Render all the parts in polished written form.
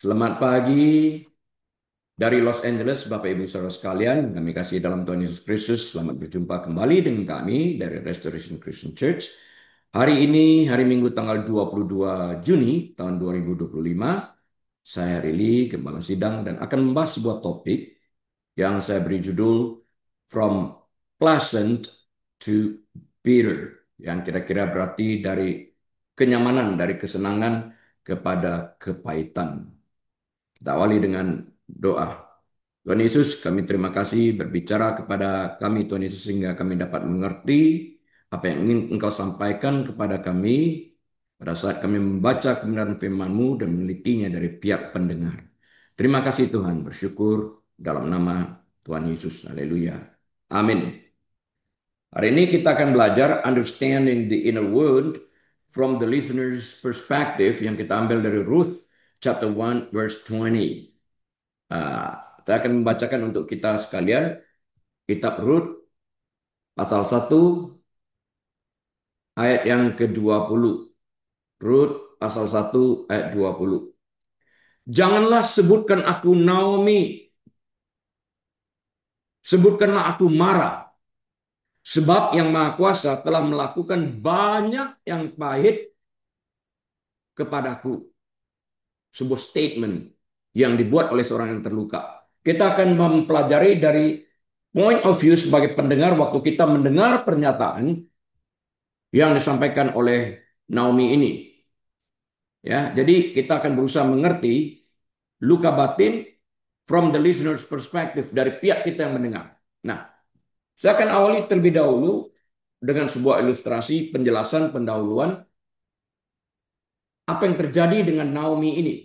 Selamat pagi dari Los Angeles, Bapak Ibu Saudara sekalian. Kami kasih dalam Tuhan Yesus Kristus. Selamat berjumpa kembali dengan kami dari Restoration Christian Church. Hari ini, hari Minggu tanggal 22 Juni tahun 2025. Saya Rili, Gembala Sidang, dan akan membahas sebuah topik yang saya beri judul From Pleasant to Bitter. Yang kira-kira berarti dari kenyamanan, dari kesenangan kepada kepahitan. Kita awali dengan doa. Tuhan Yesus, kami terima kasih berbicara kepada kami, Tuhan Yesus, sehingga kami dapat mengerti apa yang ingin Engkau sampaikan kepada kami pada saat kami membaca kebenaran firman-Mu dan menelitinya dari pihak pendengar. Terima kasih Tuhan, bersyukur dalam nama Tuhan Yesus. Haleluya. Amin. Hari ini kita akan belajar understanding the inner world from the listener's perspective yang kita ambil dari Ruth chapter 1 verse 20. Saya akan membacakan untuk kita sekalian kitab Rut pasal 1 ayat yang ke-20. Rut pasal 1 ayat 20. Janganlah sebutkan aku Naomi, sebutkanlah aku Mara, sebab yang Maha Kuasa telah melakukan banyak yang pahit kepadaku. Sebuah statement yang dibuat oleh seorang yang terluka. Kita akan mempelajari dari point of view sebagai pendengar waktu kita mendengar pernyataan yang disampaikan oleh Naomi ini. Ya, jadi kita akan berusaha mengerti luka batin from the listener's perspective dari pihak kita yang mendengar. Nah, saya akan awali terlebih dahulu dengan sebuah ilustrasi penjelasan pendahuluan apa yang terjadi dengan Naomi ini.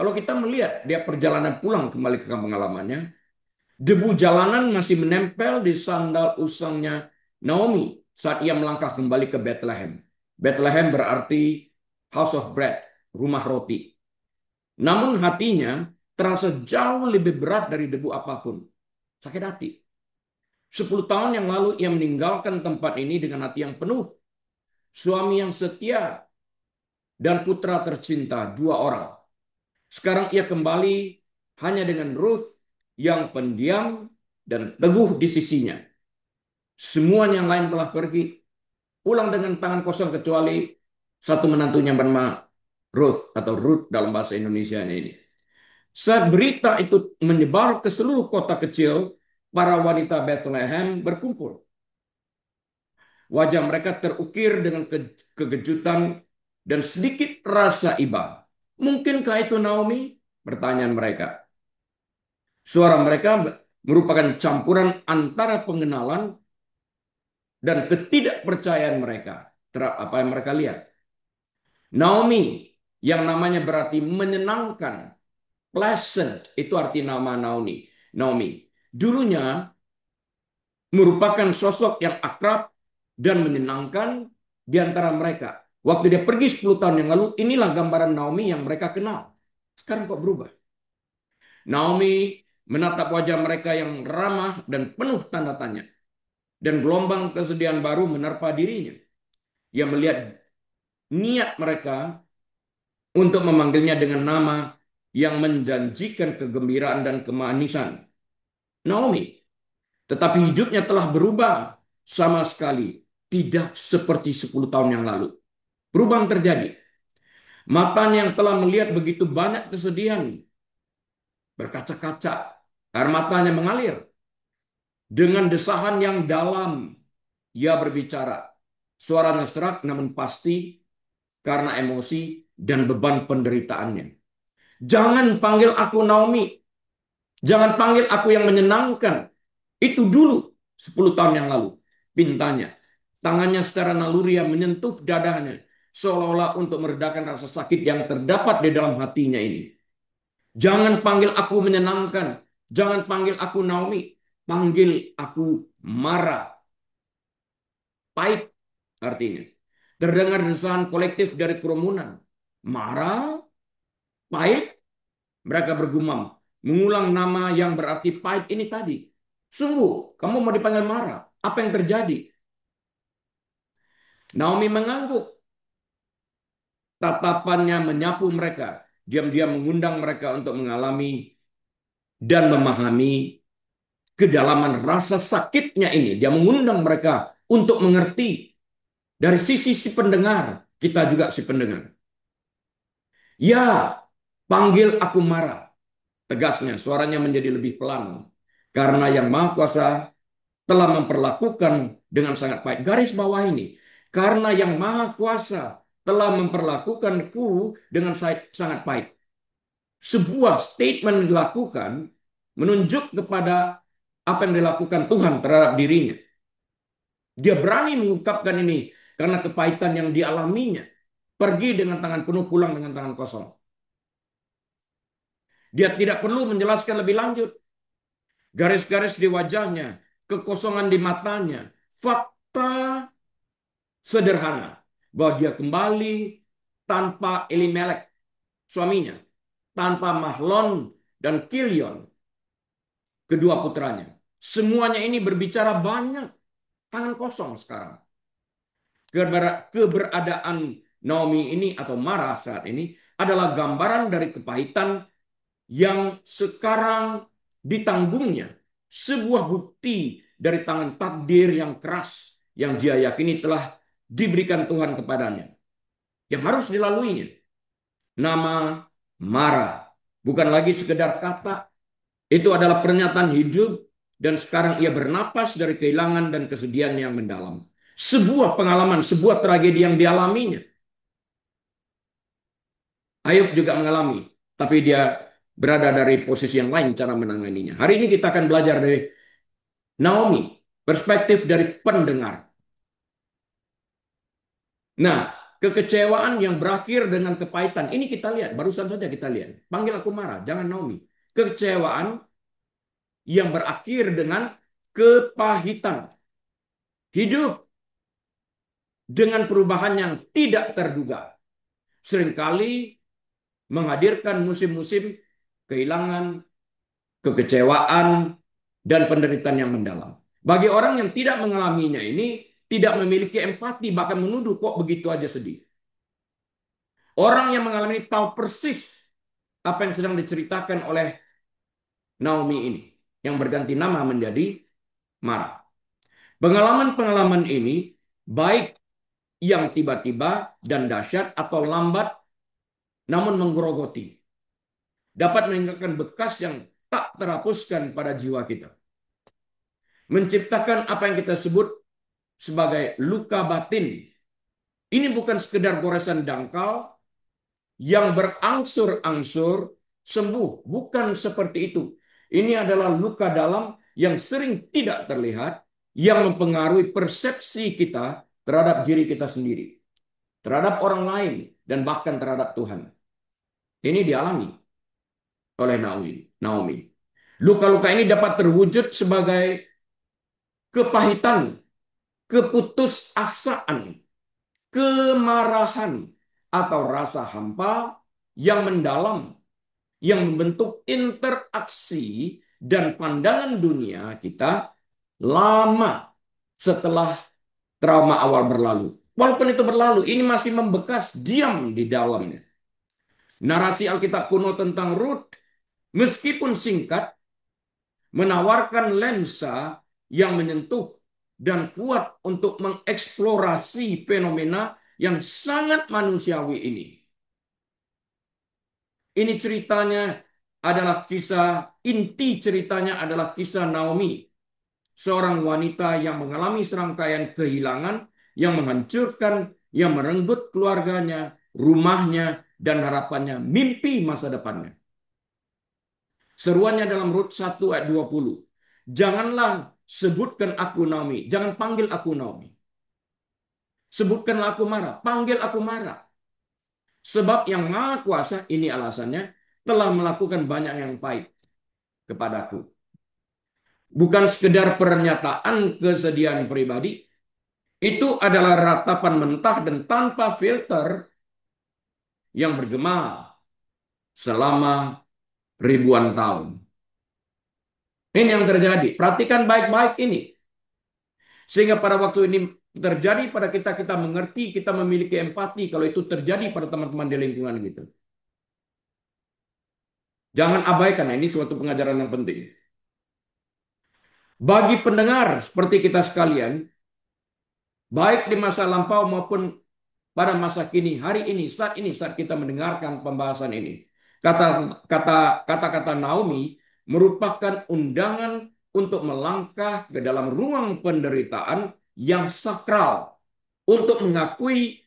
Kalau kita melihat dia perjalanan pulang kembali ke kampung halamannya, debu jalanan masih menempel di sandal usangnya Naomi saat ia melangkah kembali ke Bethlehem. Bethlehem berarti house of bread, rumah roti. Namun hatinya terasa jauh lebih berat dari debu apapun. Sakit hati. 10 tahun yang lalu ia meninggalkan tempat ini dengan hati yang penuh. Suami yang setia dan putra tercinta, 2 orang. Sekarang ia kembali hanya dengan Ruth yang pendiam dan teguh di sisinya. Semua yang lain telah pergi, pulang dengan tangan kosong kecuali satu menantunya bernama Ruth atau Ruth dalam bahasa Indonesia ini. Saat berita itu menyebar ke seluruh kota kecil, para wanita Bethlehem berkumpul. Wajah mereka terukir dengan kegejutan dan sedikit rasa iba. Mungkinkah itu Naomi? Pertanyaan mereka. Suara mereka merupakan campuran antara pengenalan dan ketidakpercayaan mereka terhadap apa yang mereka lihat. Naomi yang namanya berarti menyenangkan, pleasant, itu arti nama Naomi. Naomi dulunya merupakan sosok yang akrab dan menyenangkan di antara mereka. Waktu dia pergi 10 tahun yang lalu, inilah gambaran Naomi yang mereka kenal. Sekarang kok berubah? Naomi menatap wajah mereka yang ramah dan penuh tanda tanya. Dan gelombang kesedihan baru menerpa dirinya. Ia melihat niat mereka untuk memanggilnya dengan nama yang menjanjikan kegembiraan dan kemanisan. Naomi, tetapi hidupnya telah berubah sama sekali. Tidak seperti 10 tahun yang lalu. Perubahan terjadi. Matanya yang telah melihat begitu banyak kesedihan berkaca-kaca. Air matanya mengalir. Dengan desahan yang dalam, ia berbicara. Suaranya serak namun pasti karena emosi dan beban penderitaannya. Jangan panggil aku Naomi. Jangan panggil aku yang menyenangkan. Itu dulu 10 tahun yang lalu. Pintanya. Tangannya secara naluriah menyentuh dadanya. Seolah-olah untuk meredakan rasa sakit yang terdapat di dalam hatinya ini. Jangan panggil aku menyenangkan. Jangan panggil aku Naomi. Panggil aku Mara. Pahit artinya. Terdengar desahan kolektif dari kerumunan. Mara, pahit, mereka bergumam. Mengulang nama yang berarti pahit ini tadi. Sungguh, kamu mau dipanggil Mara. Apa yang terjadi? Naomi mengangguk. Tatapannya menyapu mereka. diam-diam mengundang mereka untuk mengalami dan memahami kedalaman rasa sakitnya ini. Dia mengundang mereka untuk mengerti dari sisi si pendengar, kita juga si pendengar. Ya, panggil aku marah. Tegasnya, suaranya menjadi lebih pelan. Karena yang Maha Kuasa telah memperlakukan dengan sangat baik. Garis bawah ini. Karena yang Maha Kuasa telah memperlakukanku dengan sangat baik. Sebuah statement dilakukan menunjuk kepada apa yang dilakukan Tuhan terhadap dirinya. Dia berani mengungkapkan ini karena kepahitan yang dialaminya. Pergi dengan tangan penuh, pulang dengan tangan kosong. Dia tidak perlu menjelaskan lebih lanjut. Garis-garis di wajahnya, kekosongan di matanya, fakta sederhana bahwa dia kembali tanpa Elimelek, suaminya, tanpa Mahlon dan Kilion, kedua putranya. Semuanya ini berbicara banyak, tangan kosong sekarang. Keberadaan Naomi ini atau Mara saat ini adalah gambaran dari kepahitan yang sekarang ditanggungnya. Sebuah bukti dari tangan takdir yang keras yang dia yakini telah diberikan Tuhan kepadanya. Yang harus dilaluinya. Nama Mara. Bukan lagi sekedar kata. Itu adalah pernyataan hidup. Dan sekarang ia bernapas dari kehilangan dan kesedihan yang mendalam. Sebuah pengalaman, sebuah tragedi yang dialaminya. Ayub juga mengalami. Tapi dia berada dari posisi yang lain cara menanganinya. Hari ini kita akan belajar dari Naomi. Perspektif dari pendengar. Nah, kekecewaan yang berakhir dengan kepahitan. Ini kita lihat, barusan saja kita lihat. Panggil aku marah, jangan Naomi. Kekecewaan yang berakhir dengan kepahitan. Hidup dengan perubahan yang tidak terduga. Seringkali menghadirkan musim-musim kehilangan, kekecewaan, dan penderitaan yang mendalam. Bagi orang yang tidak mengalaminya ini, tidak memiliki empati, bahkan menuduh kok begitu aja sedih. Orang yang mengalami ini tahu persis apa yang sedang diceritakan oleh Naomi ini, yang berganti nama menjadi Mara. Pengalaman-pengalaman ini, baik yang tiba-tiba dan dahsyat atau lambat, namun menggerogoti, dapat meninggalkan bekas yang tak terhapuskan pada jiwa kita. Menciptakan apa yang kita sebut sebagai luka batin. Ini bukan sekedar goresan dangkal yang berangsur-angsur sembuh. Bukan seperti itu. Ini adalah luka dalam yang sering tidak terlihat, yang mempengaruhi persepsi kita terhadap diri kita sendiri, terhadap orang lain, dan bahkan terhadap Tuhan. Ini dialami oleh Naomi. Luka-luka ini dapat terwujud sebagai kepahitan, keputusasaan, kemarahan, atau rasa hampa yang mendalam, yang membentuk interaksi dan pandangan dunia kita lama setelah trauma awal berlalu. Walaupun itu berlalu, ini masih membekas, diam di dalamnya. Narasi Alkitab kuno tentang Ruth, meskipun singkat, menawarkan lensa yang menyentuh dan kuat untuk mengeksplorasi fenomena yang sangat manusiawi ini. Ini ceritanya adalah inti ceritanya adalah kisah Naomi, seorang wanita yang mengalami serangkaian kehilangan yang menghancurkan, yang merenggut keluarganya, rumahnya, dan harapannya, mimpi masa depannya. Seruannya dalam Rut 1 ayat 20. Janganlah sebutkan aku Naomi, jangan panggil aku Naomi. Sebutkanlah aku Mara, panggil aku Mara. Sebab yang Maha Kuasa, ini alasannya, telah melakukan banyak yang baik kepadaku. Bukan sekedar pernyataan kesedihan pribadi, itu adalah ratapan mentah dan tanpa filter yang bergema selama ribuan tahun. Ini yang terjadi. Perhatikan baik-baik ini. Sehingga pada waktu ini terjadi pada kita, kita mengerti, kita memiliki empati kalau itu terjadi pada teman-teman di lingkungan gitu. Jangan abaikan, ini suatu pengajaran yang penting. Bagi pendengar seperti kita sekalian, baik di masa lampau maupun pada masa kini, hari ini, saat kita mendengarkan pembahasan ini. Kata kata kata-kata Naomi merupakan undangan untuk melangkah ke dalam ruang penderitaan yang sakral untuk mengakui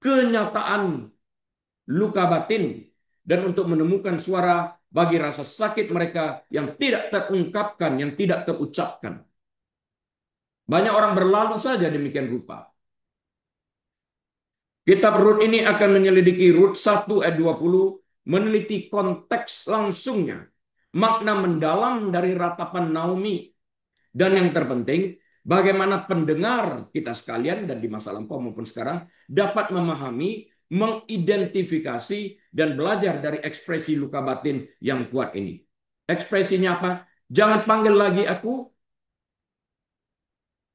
kenyataan luka batin dan untuk menemukan suara bagi rasa sakit mereka yang tidak terungkapkan, yang tidak terucapkan. Banyak orang berlalu saja demikian rupa. Kitab Rut ini akan menyelidiki Rut 1 ayat 20, meneliti konteks langsungnya, makna mendalam dari ratapan Naomi, dan yang terpenting, bagaimana pendengar kita sekalian dan di masa lampau maupun sekarang dapat memahami, mengidentifikasi, dan belajar dari ekspresi luka batin yang kuat ini. Ekspresinya apa? Jangan panggil lagi aku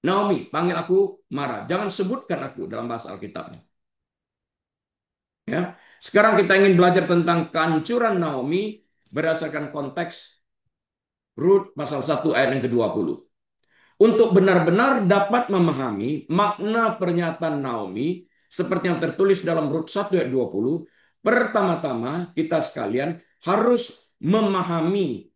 Naomi, panggil aku Mara. Jangan sebutkan aku dalam bahasa Alkitabnya. Ya. Sekarang kita ingin belajar tentang kehancuran Naomi berdasarkan konteks Rut pasal 1 ayat yang ke-20. Untuk benar-benar dapat memahami makna pernyataan Naomi seperti yang tertulis dalam Rut 1 ayat 20, pertama-tama kita sekalian harus memahami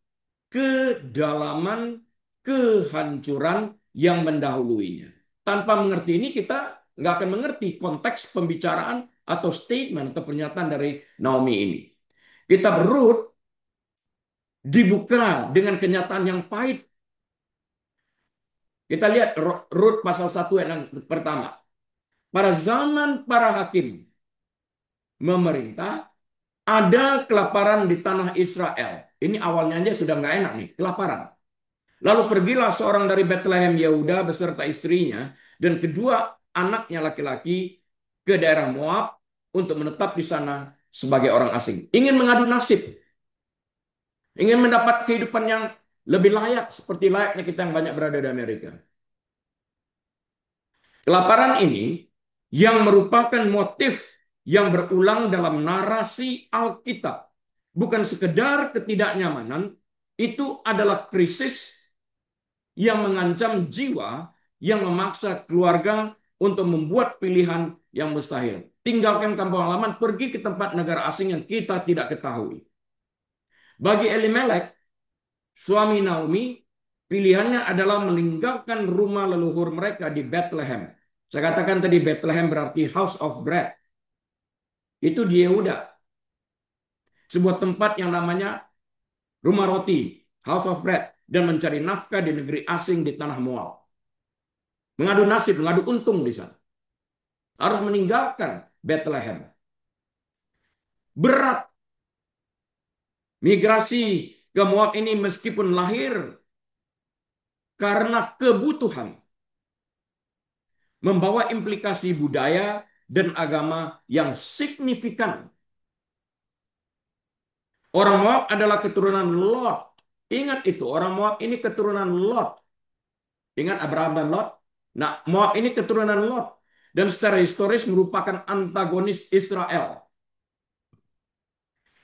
kedalaman kehancuran yang mendahuluinya. Tanpa mengerti ini kita nggak akan mengerti konteks pembicaraan atau statement atau pernyataan dari Naomi ini. Kitab Rut dibuka dengan kenyataan yang pahit. Kita lihat Rut pasal 1 ayat yang pertama. Pada zaman para hakim memerintah, ada kelaparan di tanah Israel. Ini awalnya aja sudah nggak enak nih, kelaparan. Lalu pergilah seorang dari Bethlehem Yehuda beserta istrinya dan kedua anaknya laki-laki ke daerah Moab untuk menetap di sana sebagai orang asing. Ingin mengadu nasib, ingin mendapat kehidupan yang lebih layak seperti layaknya kita yang banyak berada di Amerika. Kelaparan ini yang merupakan motif yang berulang dalam narasi Alkitab. Bukan sekedar ketidaknyamanan, itu adalah krisis yang mengancam jiwa, yang memaksa keluarga untuk membuat pilihan yang mustahil. Tinggalkan kampung halaman, pergi ke tempat negara asing yang kita tidak ketahui. Bagi Elimelek, suami Naomi, pilihannya adalah meninggalkan rumah leluhur mereka di Bethlehem. Saya katakan tadi Bethlehem berarti house of bread. Itu di Yehuda. Sebuah tempat yang namanya rumah roti, house of bread. Dan mencari nafkah di negeri asing di tanah Moab. Mengadu nasib, mengadu untung di sana. Harus meninggalkan Bethlehem. Berat migrasi ke Moab ini meskipun lahir karena kebutuhan. Membawa implikasi budaya dan agama yang signifikan. Orang Moab adalah keturunan Lot. Ingat itu, orang Moab ini keturunan Lot. Ingat Abraham dan Lot? Nah, Moab ini keturunan Lot. Dan secara historis merupakan antagonis Israel.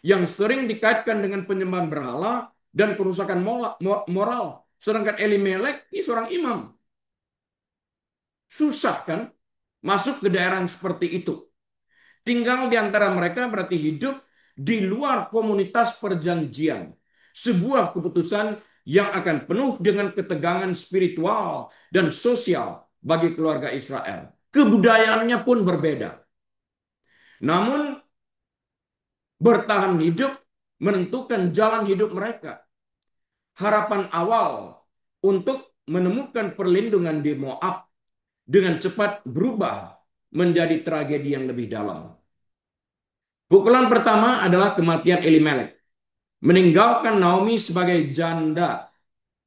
Yang sering dikaitkan dengan penyembahan berhala dan kerusakan moral. Sedangkan Elimelek ini seorang imam. Susah kan masuk ke daerah yang seperti itu. Tinggal di antara mereka berarti hidup di luar komunitas perjanjian. Sebuah keputusan yang akan penuh dengan ketegangan spiritual dan sosial bagi keluarga Israel. Kebudayaannya pun berbeda. Namun bertahan hidup menentukan jalan hidup mereka. Harapan awal untuk menemukan perlindungan di Moab dengan cepat berubah menjadi tragedi yang lebih dalam. Pukulan pertama adalah kematian Elimelek. Meninggalkan Naomi sebagai janda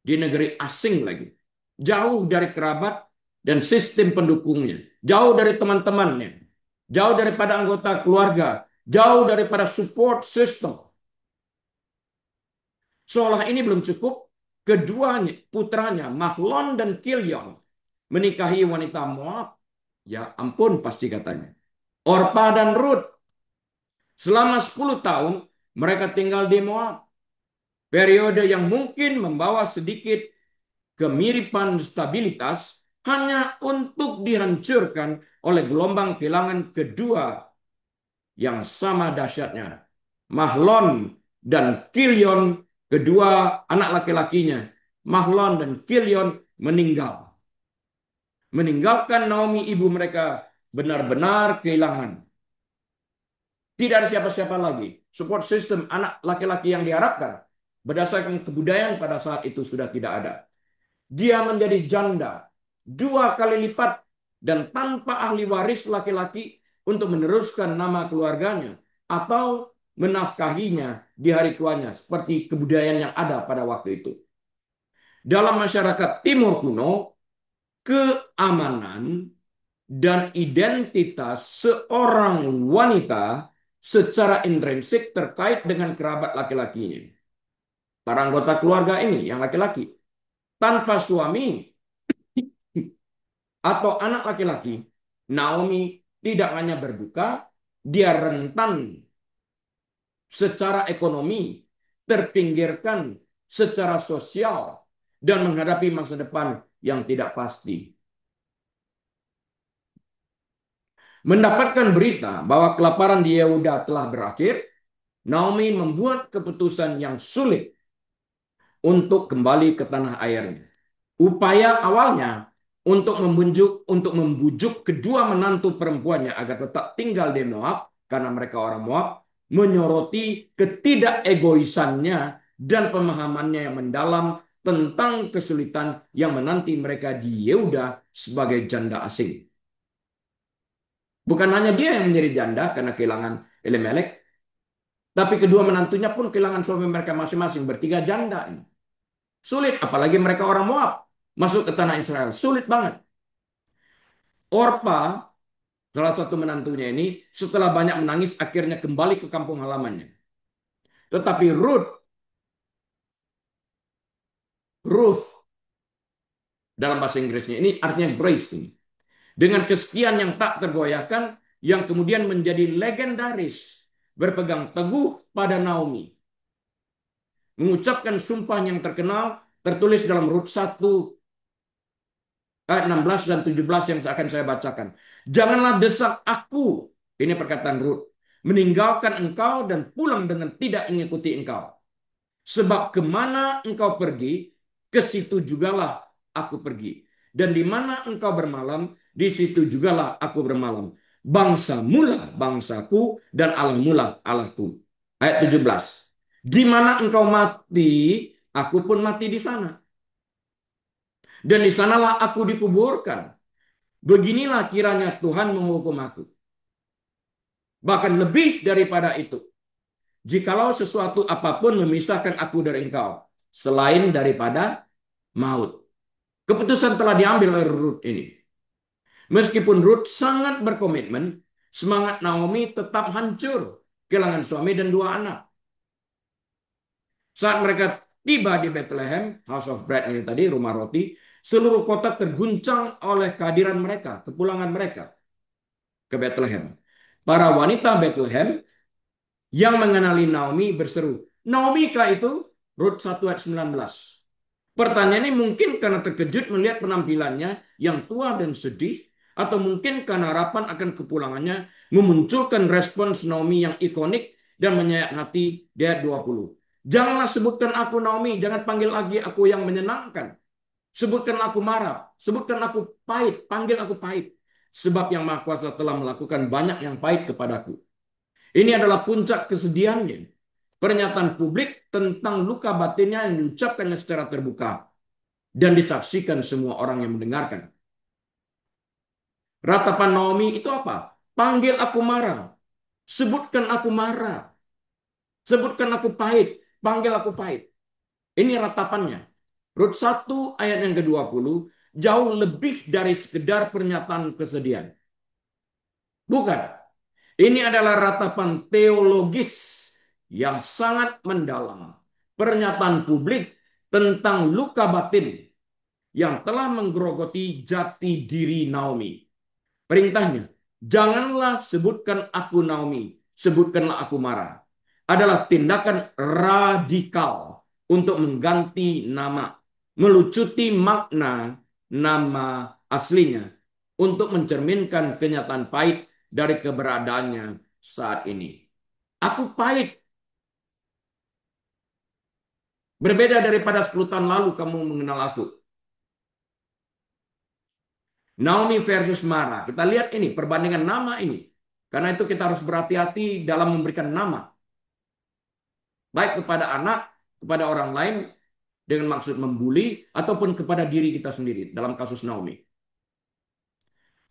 di negeri asing lagi. Jauh dari kerabat dan sistem pendukungnya. Jauh dari teman-temannya. Jauh daripada anggota keluarga. Jauh daripada support system. Seolah ini belum cukup, keduanya putranya Mahlon dan Kilion menikahi wanita Moab. Ya ampun pasti katanya. Orpa dan Rut. Selama 10 tahun Mereka tinggal di Moab. Periode yang mungkin membawa sedikit kemiripan stabilitas hanya untuk dihancurkan oleh gelombang kehilangan kedua yang sama dahsyatnya. Mahlon dan Kilion, kedua anak laki-lakinya, Mahlon dan Kilion meninggal. Meninggalkan Naomi ibu mereka benar-benar kehilangan. Tidak ada siapa-siapa lagi. Support system anak laki-laki yang diharapkan berdasarkan kebudayaan pada saat itu sudah tidak ada. Dia menjadi janda 2 kali lipat dan tanpa ahli waris laki-laki untuk meneruskan nama keluarganya atau menafkahinya di hari tuanya seperti kebudayaan yang ada pada waktu itu. Dalam masyarakat Timur kuno, keamanan dan identitas seorang wanita secara intrinsik terkait dengan kerabat laki-lakinya. Para anggota keluarga ini yang laki-laki tanpa suami atau anak laki-laki, Naomi tidak hanya berduka, dia rentan secara ekonomi, terpinggirkan secara sosial, dan menghadapi masa depan yang tidak pasti. Mendapatkan berita bahwa kelaparan di Yehuda telah berakhir, Naomi membuat keputusan yang sulit untuk kembali ke tanah airnya. Upaya awalnya untuk membujuk kedua menantu perempuannya agar tetap tinggal di Moab karena mereka orang Moab, menyoroti ketidakegoisannya dan pemahamannya yang mendalam tentang kesulitan yang menanti mereka di Yehuda sebagai janda asing. Bukan hanya dia yang menjadi janda karena kehilangan Elimelek, tapi kedua menantunya pun kehilangan suami mereka masing-masing, bertiga janda ini. Sulit, apalagi mereka orang Moab. Masuk ke tanah Israel, sulit banget. Orpa, salah satu menantunya ini, setelah banyak menangis, akhirnya kembali ke kampung halamannya. Tetapi Ruth, dalam bahasa Inggrisnya ini artinya grace ini. Dengan kesetiaan yang tak tergoyahkan, yang kemudian menjadi legendaris, berpegang teguh pada Naomi. Mengucapkan sumpah yang terkenal, tertulis dalam Rut 1 ayat 16 dan 17 yang akan saya bacakan. Janganlah desak aku, ini perkataan Rut, meninggalkan engkau dan pulang dengan tidak mengikuti engkau. Sebab kemana engkau pergi, ke situ jugalah aku pergi. Dan di mana engkau bermalam, di situ jugalah aku bermalam. Bangsa mula bangsaku dan Allah mula Allahku. Ayat 17. Di mana engkau mati, aku pun mati di sana. Dan di sanalah aku dikuburkan. Beginilah kiranya Tuhan menghukum aku. Bahkan lebih daripada itu. Jikalau sesuatu apapun memisahkan aku dari engkau. Selain daripada maut. Keputusan telah diambil oleh Ruth ini. Meskipun Ruth sangat berkomitmen, semangat Naomi tetap hancur. Kehilangan suami dan 2 anak. Saat mereka tiba di Bethlehem, House of Bread ini tadi, rumah roti, seluruh kota terguncang oleh kehadiran mereka, kepulangan mereka ke Bethlehem. Para wanita Bethlehem yang mengenali Naomi berseru, Naomi kah itu? Rut 1 ayat 19. Pertanyaan ini mungkin karena terkejut melihat penampilannya yang tua dan sedih, atau mungkin karena harapan akan kepulangannya memunculkan respons Naomi yang ikonik dan menyayat hati di ayat 20. Janganlah sebutkan aku Naomi, jangan panggil lagi aku yang menyenangkan. Sebutkan aku marah, sebutkan aku pahit, panggil aku pahit. Sebab yang Maha Kuasa telah melakukan banyak yang pahit kepadaku. Ini adalah puncak kesedihannya. Pernyataan publik tentang luka batinnya yang diucapkannya secara terbuka dan disaksikan semua orang yang mendengarkan. Ratapan Naomi itu apa? Panggil aku marah. Sebutkan aku marah. Sebutkan aku pahit. Panggil aku pahit. Ini ratapannya. Rut 1 ayat yang ke-20 jauh lebih dari sekedar pernyataan kesedihan. Bukan. Ini adalah ratapan teologis yang sangat mendalam. Pernyataan publik tentang luka batin yang telah menggerogoti jati diri Naomi. Perintahnya, janganlah sebutkan aku Naomi, sebutkanlah aku marah. adalah tindakan radikal untuk mengganti nama, melucuti makna nama aslinya untuk mencerminkan kenyataan pahit dari keberadaannya saat ini. Aku pahit. Berbeda daripada 10 tahun lalu kamu mengenal aku. Naomi versus Mara. Kita lihat ini perbandingan nama ini. Karena itu kita harus berhati-hati dalam memberikan nama. Baik kepada anak, kepada orang lain, dengan maksud membuli, ataupun kepada diri kita sendiri. Dalam kasus Naomi.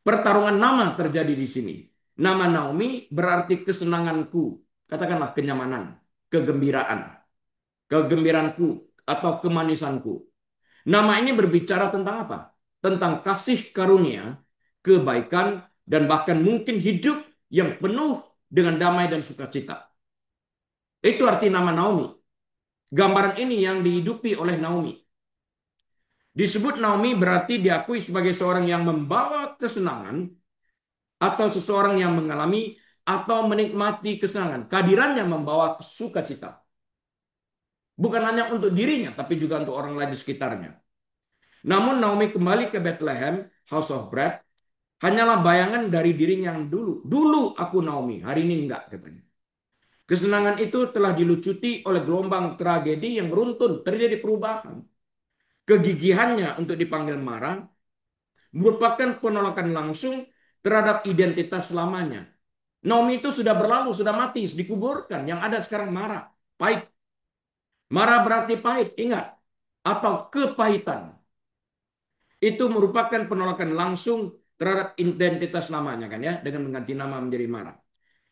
Pertarungan nama terjadi di sini. Nama Naomi berarti kesenanganku. Katakanlah kenyamanan, kegembiraan. Kegembiraanku atau kemanisanku. Nama ini berbicara tentang apa? Tentang kasih karunia, kebaikan, dan bahkan mungkin hidup yang penuh dengan damai dan sukacita. Itu arti nama Naomi. Gambaran ini yang dihidupi oleh Naomi. Disebut Naomi berarti diakui sebagai seorang yang membawa kesenangan atau seseorang yang mengalami atau menikmati kesenangan. Kehadirannya membawa sukacita. Bukan hanya untuk dirinya, tapi juga untuk orang lain di sekitarnya. Namun Naomi kembali ke Bethlehem, House of Bread, hanyalah bayangan dari dirinya yang dulu. Dulu aku Naomi, hari ini enggak, katanya. Kesenangan itu telah dilucuti oleh gelombang tragedi yang beruntun, terjadi perubahan. Kegigihannya untuk dipanggil Mara merupakan penolakan langsung terhadap identitas lamanya. Naomi itu sudah berlalu, sudah mati, dikuburkan. Yang ada sekarang Mara, pahit. Mara berarti pahit, ingat. Atau kepahitan. Itu merupakan penolakan langsung terhadap identitas namanya kan ya, dengan mengganti nama menjadi Mara.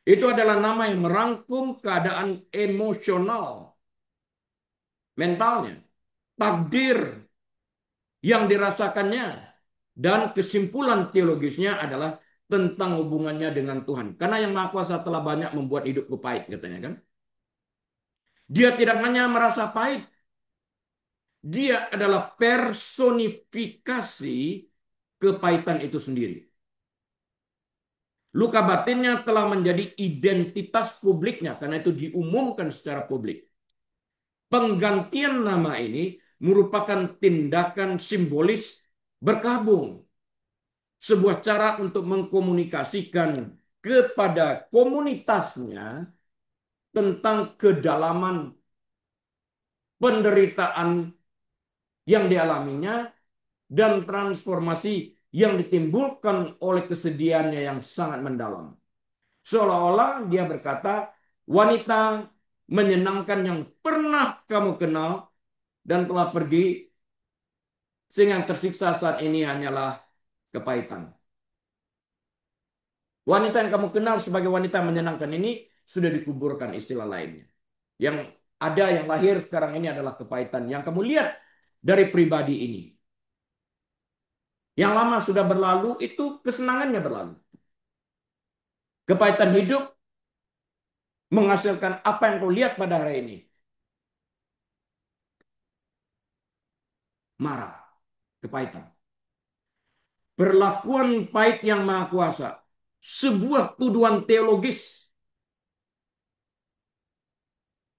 Itu adalah nama yang merangkum keadaan emosional, mentalnya, takdir yang dirasakannya, dan kesimpulan teologisnya adalah tentang hubungannya dengan Tuhan. Karena yang Maha Kuasa telah banyak membuat hidupku pahit, katanya kan. Dia tidak hanya merasa pahit, dia adalah personifikasi kepahitan itu sendiri. Luka batinnya telah menjadi identitas publiknya karena itu diumumkan secara publik. Penggantian nama ini merupakan tindakan simbolis berkabung. Sebuah cara untuk mengkomunikasikan kepada komunitasnya tentang kedalaman penderitaan yang dialaminya dan transformasi yang ditimbulkan oleh kesedihannya yang sangat mendalam. Seolah-olah dia berkata, wanita menyenangkan yang pernah kamu kenal dan telah pergi, sehingga yang tersiksa saat ini hanyalah kepahitan. Wanita yang kamu kenal sebagai wanita menyenangkan ini sudah dikuburkan, istilah lainnya. Yang ada yang lahir sekarang ini adalah kepahitan yang kamu lihat dari pribadi ini. Yang lama sudah berlalu, itu kesenangannya berlalu. Kepahitan hidup menghasilkan apa yang kau lihat pada hari ini. Marah, kepahitan. Perlakuan pahit yang maha kuasa. Sebuah tuduhan teologis.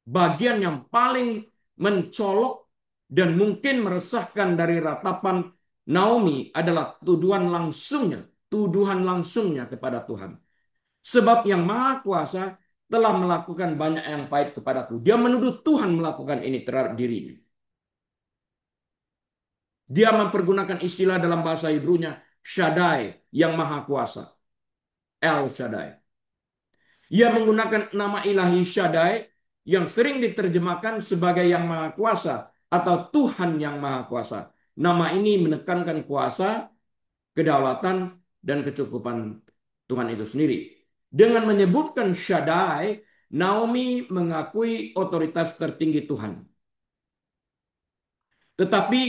Bagian yang paling mencolok dan mungkin meresahkan dari ratapan Naomi adalah tuduhan langsungnya kepada Tuhan. Sebab yang maha kuasa telah melakukan banyak yang pahit kepadaku. Dia menuduh Tuhan melakukan ini terhadap dirinya. Dia mempergunakan istilah dalam bahasa Hebrew-nya Shaddai, yang maha kuasa. El Shaddai. Ia menggunakan nama ilahi Shaddai yang sering diterjemahkan sebagai yang maha kuasa atau Tuhan yang maha kuasa. Nama ini menekankan kuasa, kedaulatan, dan kecukupan Tuhan itu sendiri. Dengan menyebutkan Shaddai, Naomi mengakui otoritas tertinggi Tuhan. Tetapi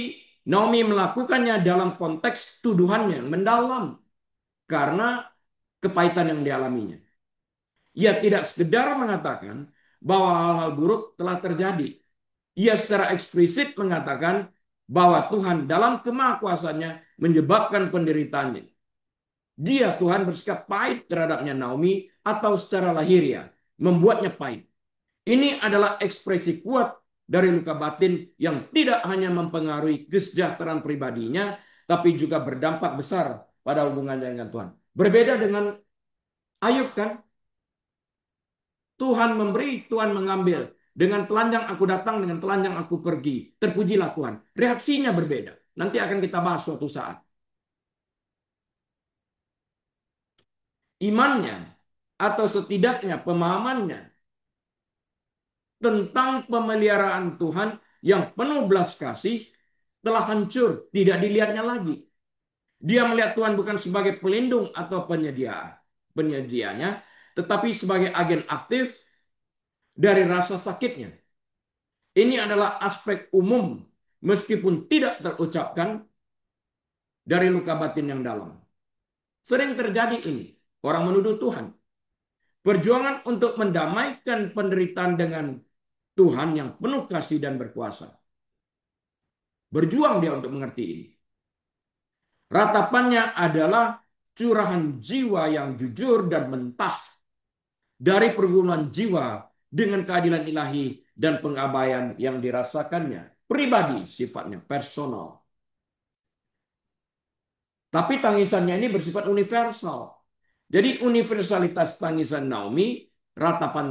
Naomi melakukannya dalam konteks tuduhannya yang mendalam karena kepahitan yang dialaminya. Ia tidak sekedar mengatakan bahwa hal-hal buruk telah terjadi. Ia secara eksplisit mengatakan bahwa Tuhan dalam kemahakuasaannya menyebabkan penderitaannya. Dia, Tuhan, bersikap pahit terhadapnya Naomi atau secara lahiriah, membuatnya pahit. Ini adalah ekspresi kuat dari luka batin yang tidak hanya mempengaruhi kesejahteraan pribadinya, tapi juga berdampak besar pada hubungannya dengan Tuhan. Berbeda dengan Ayub kan? Tuhan memberi, Tuhan mengambil. Dengan telanjang aku datang, dengan telanjang aku pergi. Terpujilah Tuhan. Reaksinya berbeda. Nanti akan kita bahas suatu saat. Imannya atau setidaknya pemahamannya tentang pemeliharaan Tuhan yang penuh belas kasih telah hancur, tidak dilihatnya lagi. Dia melihat Tuhan bukan sebagai pelindung atau penyedianya, tetapi sebagai agen aktif dari rasa sakitnya. Ini adalah aspek umum meskipun tidak terucapkan dari luka batin yang dalam. Sering terjadi ini. Orang menuduh Tuhan. Perjuangan untuk mendamaikan penderitaan dengan Tuhan yang penuh kasih dan berkuasa. Berjuang dia untuk mengerti ini. Ratapannya adalah curahan jiwa yang jujur dan mentah dari pergumulan jiwa dengan keadilan ilahi dan pengabaian yang dirasakannya. Pribadi sifatnya, personal. Tapi tangisannya ini bersifat universal. Jadi universalitas tangisan Naomi, ratapan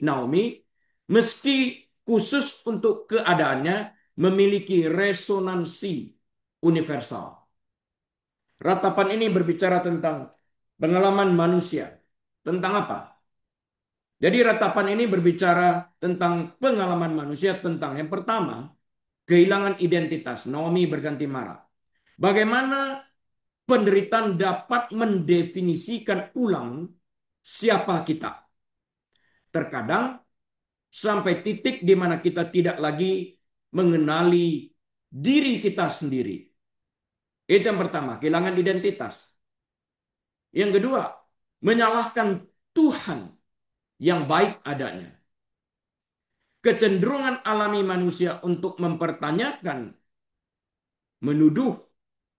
Naomi, meski khusus untuk keadaannya, memiliki resonansi universal. Ratapan ini berbicara tentang pengalaman manusia. Tentang apa? Jadi ratapan ini berbicara tentang pengalaman manusia tentang yang pertama, kehilangan identitas. Naomi berganti marah. Bagaimana penderitaan dapat mendefinisikan ulang siapa kita. Terkadang sampai titik di mana kita tidak lagi mengenali diri kita sendiri. Itu yang pertama, kehilangan identitas. Yang kedua, menyalahkan Tuhan yang baik adanya. Kecenderungan alami manusia untuk mempertanyakan, menuduh,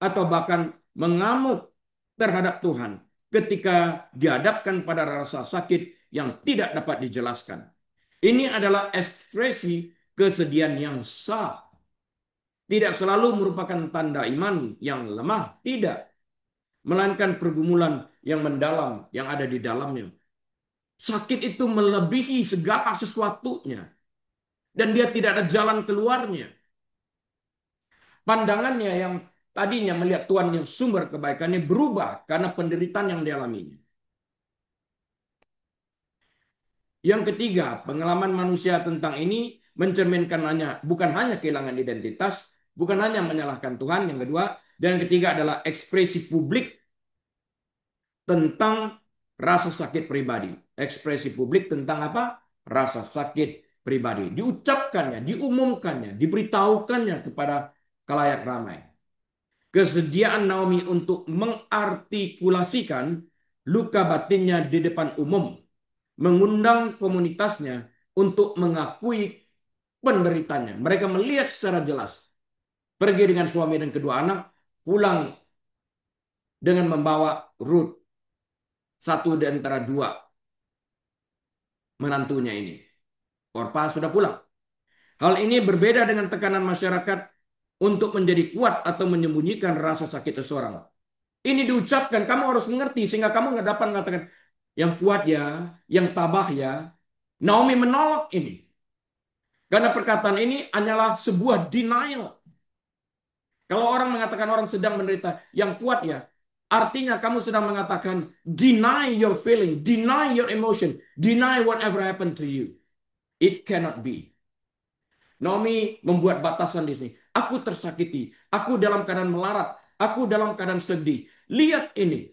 atau bahkan mengamuk terhadap Tuhan ketika dihadapkan pada rasa sakit yang tidak dapat dijelaskan. Ini adalah ekspresi kesedihan yang sah. Tidak selalu merupakan tanda iman yang lemah, tidak. Melainkan pergumulan yang mendalam yang ada di dalamnya. Sakit itu melebihi segala sesuatunya. Dan dia tidak ada jalan keluarnya. Pandangannya yang tadinya melihat Tuhan yang sumber kebaikannya berubah karena penderitaan yang dialaminya. Yang ketiga, pengalaman manusia tentang ini mencerminkan bukan hanya kehilangan identitas, bukan hanya menyalahkan Tuhan. Yang kedua, dan yang ketiga adalah ekspresi publik tentang rasa sakit pribadi. Ekspresi publik tentang apa? Rasa sakit pribadi. Diucapkannya, diumumkannya, diberitahukannya kepada khalayak ramai. Kesediaan Naomi untuk mengartikulasikan luka batinnya di depan umum, mengundang komunitasnya untuk mengakui penderitanya. Mereka melihat secara jelas, pergi dengan suami dan kedua anak, pulang dengan membawa Ruth, satu di antara dua menantunya ini. Orpa sudah pulang. Hal ini berbeda dengan tekanan masyarakat untuk menjadi kuat atau menyembunyikan rasa sakit seseorang. Ini diucapkan, kamu harus mengerti sehingga kamu nggak dapat mengatakan yang kuat ya, yang tabah ya. Naomi menolak ini. Karena perkataan ini hanyalah sebuah denial. Kalau orang mengatakan orang sedang menderita, yang kuat ya, artinya kamu sedang mengatakan deny your feeling, deny your emotion, deny whatever happened to you. It cannot be. Naomi membuat batasan di sini. Aku tersakiti, aku dalam keadaan melarat, aku dalam keadaan sedih. Lihat ini.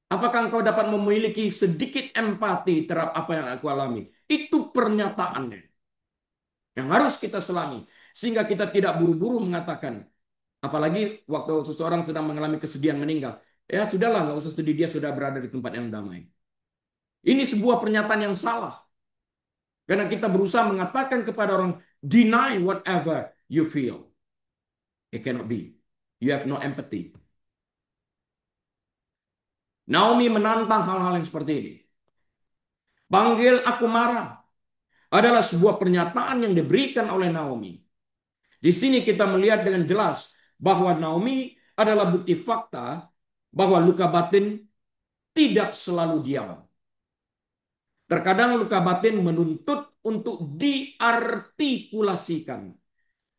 Apakah engkau dapat memiliki sedikit empati terhadap apa yang aku alami? Itu pernyataannya yang harus kita selami. Sehingga kita tidak buru-buru mengatakan. Apalagi waktu seseorang sedang mengalami kesedihan meninggal. Ya sudahlah, nggak usah sedih, dia sudah berada di tempat yang damai. Ini sebuah pernyataan yang salah. Karena kita berusaha mengatakan kepada orang, deny whatever you feel. It cannot be. You have no empathy. Naomi menantang hal-hal yang seperti ini. Panggil aku marah. adalah sebuah pernyataan yang diberikan oleh Naomi. Di sini kita melihat dengan jelas bahwa Naomi adalah bukti fakta bahwa luka batin tidak selalu diam. Terkadang luka batin menuntut untuk diartikulasikan,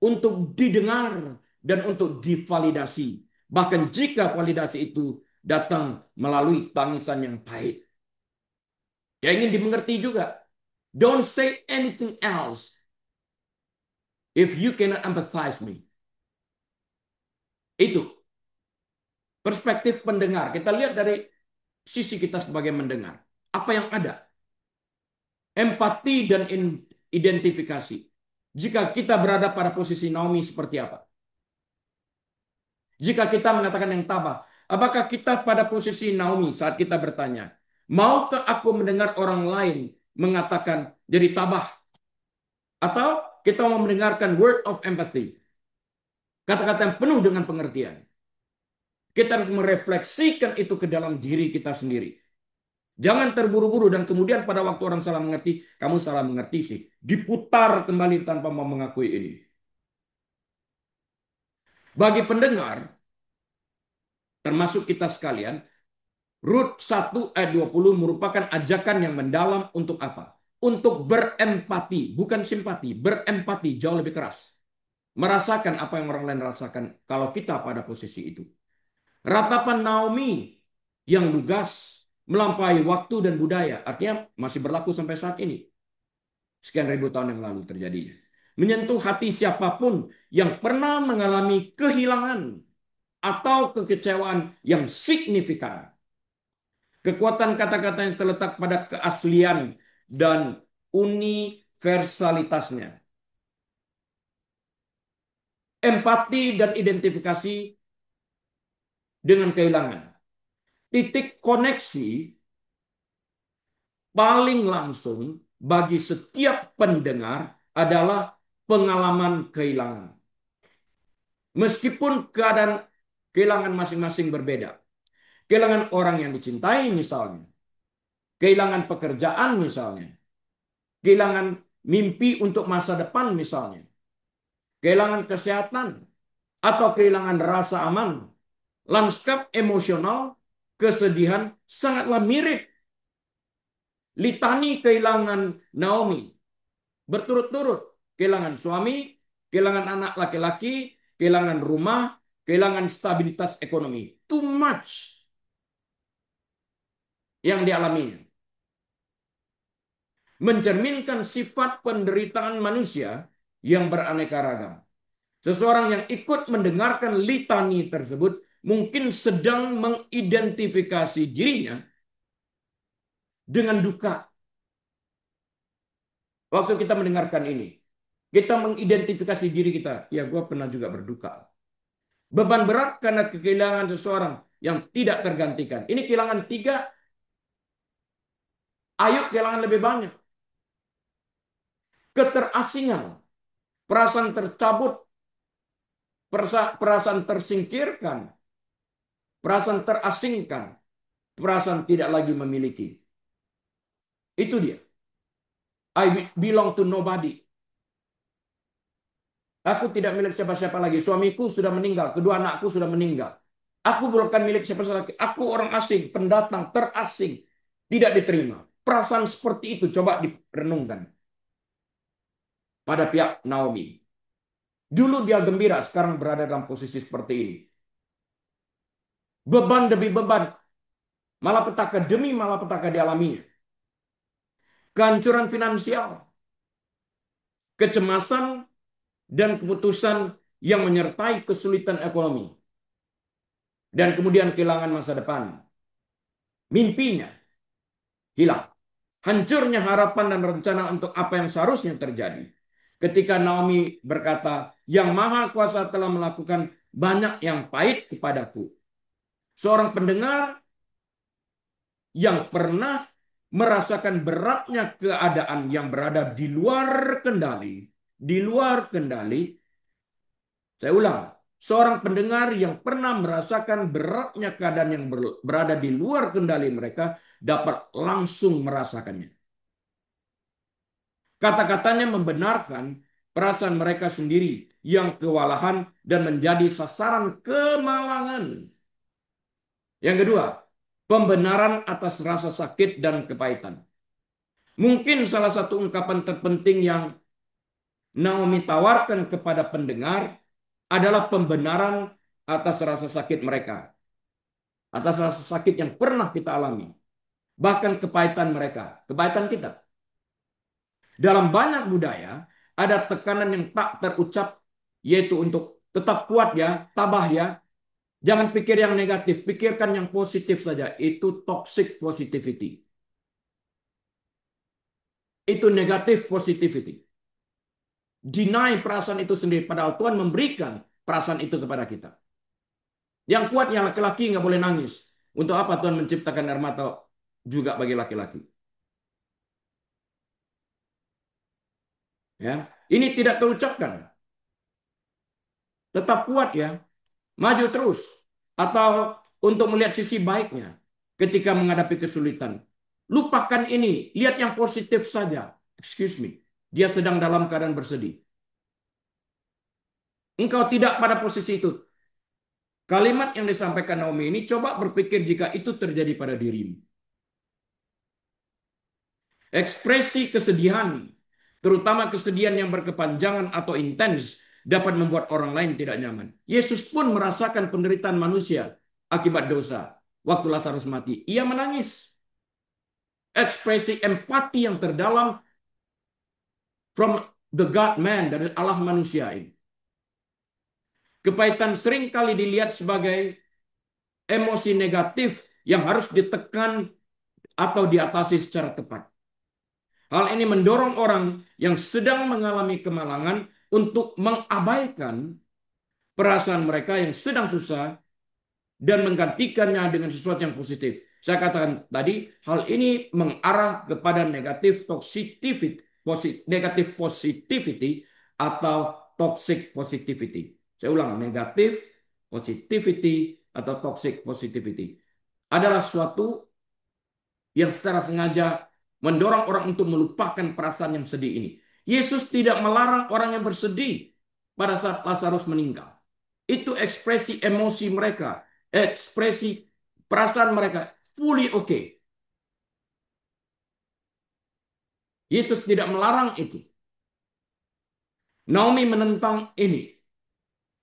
untuk didengar, dan untuk divalidasi. Bahkan jika validasi itu datang melalui tangisan yang pahit. Ya ingin dimengerti juga. Don't say anything else if you cannot empathize me. Itu perspektif pendengar. Kita lihat dari sisi kita sebagai mendengar. Apa yang ada? Empati dan identifikasi. Jika kita berada pada posisi Naomi seperti apa? Jika kita mengatakan yang tabah, apakah kita pada posisi Naomi saat kita bertanya, maukah aku mendengar orang lain mengatakan jadi tabah? Atau kita mau mendengarkan word of empathy, kata-kata yang penuh dengan pengertian. Kita harus merefleksikan itu ke dalam diri kita sendiri. Jangan terburu-buru dan kemudian pada waktu orang salah mengerti, kamu salah mengerti sih. Diputar kembali tanpa mau mengakui ini. Bagi pendengar, termasuk kita sekalian, Rut 1 ayat 20 merupakan ajakan yang mendalam untuk apa? Untuk berempati, bukan simpati. Berempati jauh lebih keras. Merasakan apa yang orang lain rasakan kalau kita pada posisi itu. Ratapan Naomi yang lugas melampaui waktu dan budaya. Artinya masih berlaku sampai saat ini. Sekian ribu tahun yang lalu terjadinya. Menyentuh hati siapapun yang pernah mengalami kehilangan atau kekecewaan yang signifikan. Kekuatan kata-kata yang terletak pada keaslian dan universalitasnya. Empati dan identifikasi dengan kehilangan. Titik koneksi paling langsung bagi setiap pendengar adalah pengalaman kehilangan. Meskipun keadaan kehilangan masing-masing berbeda. Kehilangan orang yang dicintai misalnya. Kehilangan pekerjaan misalnya. Kehilangan mimpi untuk masa depan misalnya. Kehilangan kesehatan. Atau kehilangan rasa aman. Lanskap emosional, kesedihan sangatlah mirip. Litani kehilangan Naomi. Berturut-turut. Kehilangan suami, kehilangan anak laki-laki, kehilangan rumah, kehilangan stabilitas ekonomi. Too much yang dialaminya. Mencerminkan sifat penderitaan manusia yang beraneka ragam. Seseorang yang ikut mendengarkan litani tersebut mungkin sedang mengidentifikasi dirinya dengan duka. Waktu kita mendengarkan ini, kita mengidentifikasi diri kita. Ya, gue pernah juga berduka. Beban berat karena kehilangan seseorang yang tidak tergantikan. Ini kehilangan 3, ayo kehilangan lebih banyak. Keterasingan, perasaan tercabut, perasaan tersingkirkan, perasaan terasingkan, perasaan tidak lagi memiliki. Itu dia. I belong to nobody. Aku tidak milik siapa-siapa lagi. Suamiku sudah meninggal, kedua anakku sudah meninggal. Aku bukan milik siapa-siapa lagi. Aku orang asing, pendatang, terasing, tidak diterima. Perasaan seperti itu coba direnungkan pada pihak Naomi. Dulu dia gembira, sekarang berada dalam posisi seperti ini. Beban demi beban, malapetaka demi malapetaka dialaminya. Kehancuran finansial, kecemasan, dan keputusan yang menyertai kesulitan ekonomi. Dan kemudian kehilangan masa depan. Mimpinya hilang. Hancurnya harapan dan rencana untuk apa yang seharusnya terjadi. Ketika Naomi berkata, Yang Maha Kuasa telah melakukan banyak yang pahit kepadaku. Seorang pendengar yang pernah merasakan beratnya keadaan yang berada di luar kendali. Di luar kendali. Saya ulang. Seorang pendengar yang pernah merasakan beratnya keadaan yang berada di luar kendali mereka dapat langsung merasakannya. Kata-katanya membenarkan perasaan mereka sendiri yang kewalahan dan menjadi sasaran kemalangan. Yang kedua, pembenaran atas rasa sakit dan kepahitan. Mungkin salah satu ungkapan terpenting yang Naomi tawarkan kepada pendengar adalah pembenaran atas rasa sakit mereka, atas rasa sakit yang pernah kita alami, bahkan kepahitan mereka, kepahitan kita. Dalam banyak budaya, ada tekanan yang tak terucap, yaitu untuk tetap kuat ya, tabah ya. Jangan pikir yang negatif, pikirkan yang positif saja. Itu toxic positivity. Itu negatif positivity. Deny perasaan itu sendiri, padahal Tuhan memberikan perasaan itu kepada kita. Yang kuatnya laki-laki nggak boleh nangis. Untuk apa Tuhan menciptakan air mata juga bagi laki-laki? Ya, ini tidak terucapkan. Tetap kuat ya, maju terus. Atau untuk melihat sisi baiknya ketika menghadapi kesulitan. Lupakan ini, lihat yang positif saja. Excuse me, dia sedang dalam keadaan bersedih. Engkau tidak pada posisi itu. Kalimat yang disampaikan Naomi ini, coba berpikir jika itu terjadi pada dirimu. Ekspresi kesedihan, terutama kesedihan yang berkepanjangan atau intens, dapat membuat orang lain tidak nyaman. Yesus pun merasakan penderitaan manusia akibat dosa. Waktu Lazarus mati, ia menangis. Ekspresi empati yang terdalam from the God man, dari Allah manusia ini. Kepahitan seringkali dilihat sebagai emosi negatif yang harus ditekan atau diatasi secara tepat. Hal ini mendorong orang yang sedang mengalami kemalangan untuk mengabaikan perasaan mereka yang sedang susah dan menggantikannya dengan sesuatu yang positif. Saya katakan tadi, hal ini mengarah kepada negatif positivity atau toxic positivity. Saya ulang, negatif positivity atau toxic positivity adalah suatu yang secara sengaja mendorong orang untuk melupakan perasaan yang sedih ini. Yesus tidak melarang orang yang bersedih pada saat Lazarus meninggal. Itu ekspresi emosi mereka, ekspresi perasaan mereka, fully okay. Yesus tidak melarang itu. Naomi menentang ini.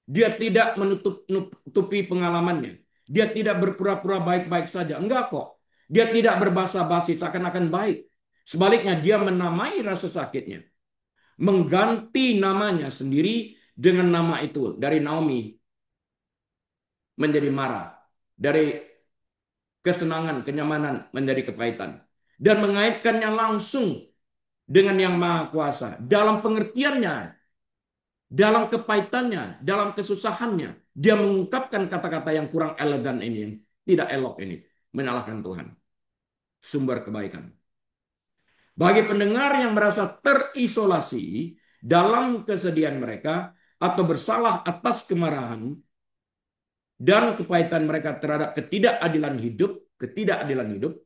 Dia tidak menutupi pengalamannya. Dia tidak berpura-pura baik-baik saja. Enggak kok. Dia tidak berbasa-basi seakan-akan baik. Sebaliknya dia menamai rasa sakitnya. Mengganti namanya sendiri dengan nama itu. Dari Naomi menjadi marah. Dari kesenangan, kenyamanan menjadi kepahitan. Dan mengaitkannya langsung dengan Yang Maha Kuasa. Dalam pengertiannya, dalam kepahitannya, dalam kesusahannya, dia mengungkapkan kata-kata yang kurang elegan ini, yang tidak elok ini, menyalahkan Tuhan, sumber kebaikan. Bagi pendengar yang merasa terisolasi dalam kesedihan mereka atau bersalah atas kemarahan dan kepahitan mereka terhadap ketidakadilan hidup,